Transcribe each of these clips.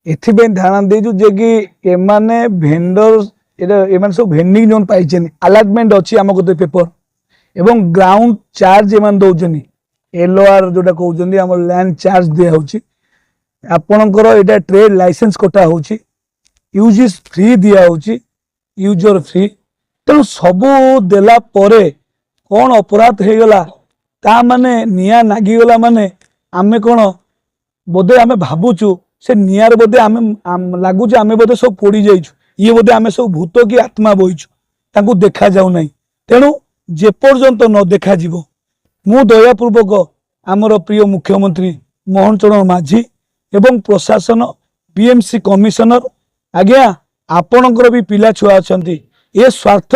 एथिबे ध्यान देजु जे कि एमाने भेंडर एमान सब भेंडिंग जोन पाइछन अलॉटमेंट अछि हम को पेपर एवं ग्राउंड चार्ज एमान दउछनी एलओआर जोटा कहउछनी हम लैंड चार्ज दे होछि आपनकर एटा ट्रेड लाइसेंस कोटा होछि यूज फ्री दिया होछि यूजर फ्री तेणु सबू देला परे कौन अपराध हो गला ता माने निया नागी गला माने आमे कौन बोधे आमे भाबुचु से नियार बोधे आमे लागुचे आमे बोधे सब पोड़ी जाइछु ये बोधे आमे सब भूत की आत्मा बोइछु तांको देखा जाउ नाही तेणु जे पर्यंत न देखा जीवो मु दयापूर्वक आमर प्रिय मुख्यमंत्री मोहन चरण माझी एवं प्रशासन बीएमसी कमिशनर आज्ञा आपणकर भी पिला छुआ अछंती ए स्वार्थ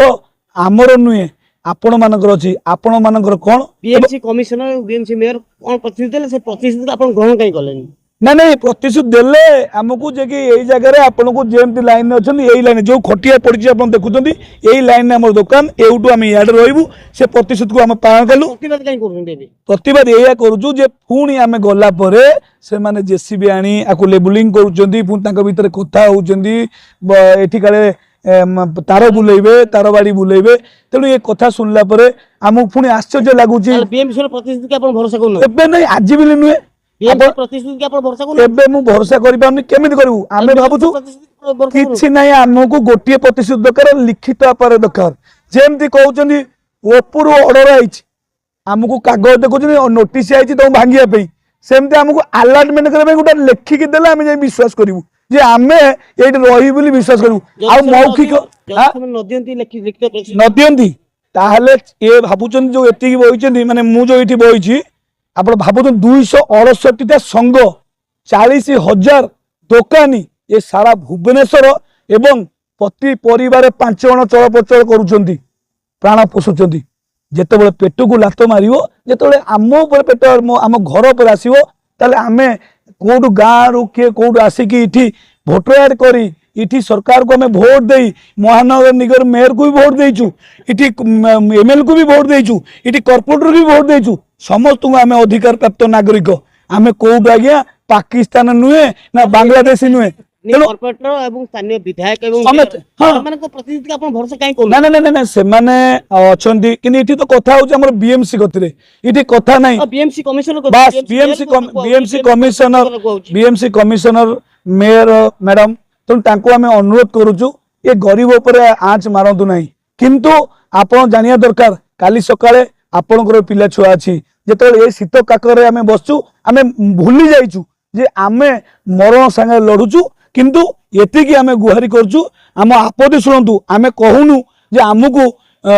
आमर नुहे आपण मानकर अछि आपण मानकर कोन बीएमसी कमिशनर बीएमसी मेयर कोन प्रतिनिधि देले से प्रतिनिधि आपण ग्रहण काई करलेनी ना नहीं प्रतिशत देले हमकु जे कि एई जगह रे आपण को जेमति लाइन में अछन एई लाइन जो खटिया पड़छि आपण देखुतंती एई लाइन में हमर दुकान एउटू हम याड रहइबू से प्रतिशत को हम पालन कलु प्रतिबाद काई करूं देबे प्रतिबाद एया करूछु जे पुणी हमें गला परे से माने जेसीबी आनी आकु लेबलिंग करूचंती पुणी तांका भीतर कथा होउचंती एठी काले तार बुलेबे तार बाड़ी बुलेबे तेणु ये कथा सुनला परे हमकु पुणी आश्चर्य लागुची बीएमसी रो प्रतिनिधि के आपण भरोसा करू एबे नहीं आज भी नुहे प्रतिनिधि के आपण भरोसा करू एबे मु भरोसा करि पाउनी केमिति करू आमे भाबुछु किछि नाही हमकु गोटिए प्रतिशत दरकार लिखित आपारे दरकार जेमति कहउचंदी ओपुरु ऑर्डर आइछि हमकु कागज देखुचंदी नोटिस आइछि तो भांगिया पे सेमति हमकु अलॉटमेंट करे गोटा लेखि के देला हमें विश्वास करिवु जे आमे एठी रही बोली विश्वास करू आ मौखिक नदियंती लिखित नदियंती ताहले ए भाबुचंदी जो एति बहिचंदी माने मु जो एठी बहिछि आपण भाबुचंदी 268 संघ 40,000 दोकानी ये सारा भुवनेश्वर एवं प्रति परिवार 5 जण चलप्रचल करूचंती प्राण पोषुचंती जेतेबेले पेट को लात मारिवो जेतेबेले आम ऊपर पेट आम घर पर आसीवो ताले आमे कोड गाँ रु के कोड आसिकी इठी भोटर ऐड करी इठी सरकार को हमें वोट देई महानगर निगम मेयर को भी वोट देइछु इठी एमएल को भी वोट देइछु इठी कॉर्पोरेटर भी वोट देइछु समस्त को हमें अधिकार प्राप्त नागरिक हमें कोड आज्ञा पाकिस्तान नुहे ना बांग्लादेशी नुहे कॉर्पोरेटर एवं स्थानीय विधायक एवं माने को प्रतिनिधि आपण भरोसा काई कोन ना ना ना ना से माने अछंती कि इठी तो कथा होछ हमर बीएमसी गतिरे इठी कथा नाही बीएमसी कमिशनर को बस बीएमसी कमिशनर मेयर मैडम तो तांको हमें अनुरोध करूछु ये गरीब ऊपर आंच मारंतु नाही किंतु आपण जानिया दरकार काली सकाळे आपणकर पिला छुआ अछि जेतले ए शीत काकरे हमें बसचु हमें भूली जाइछु जे आमे मरण संगे लढुछु किंतु एति की हमें गुहारी करछु हम आपत्ति सुनंतु हमें कहूनु जे हमकु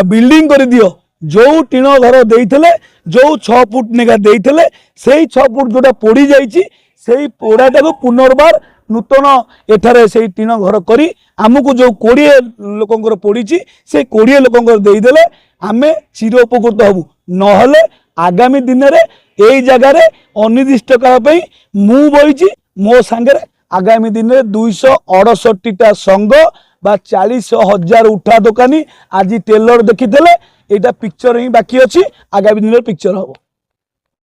बिल्डिंग कर दियो जो टीण घर देइथले जो 6 फुट नेगा देइथले सेही 6 फुट जोटा पोड़ी जाइछि सेही पोड़ाटा को पुनर्बार नूतन एठारे से टीण घर करी आमको जो 20 लोकंकर पड़ी से 20 लोकंकर देदेले आमे चिर उपकृत हबु नहले आगामी दिन रे एई जगह रे अनिर्दिष्ट काल पई मु बइछि मो संगे आगामी दिन रे 268 संघ बा 40,000 उठा दोकानी आज टेलर देखिदेले एटा पिक्चर ही बाकी अछि आगामी दिन रे पिक्चर हबो।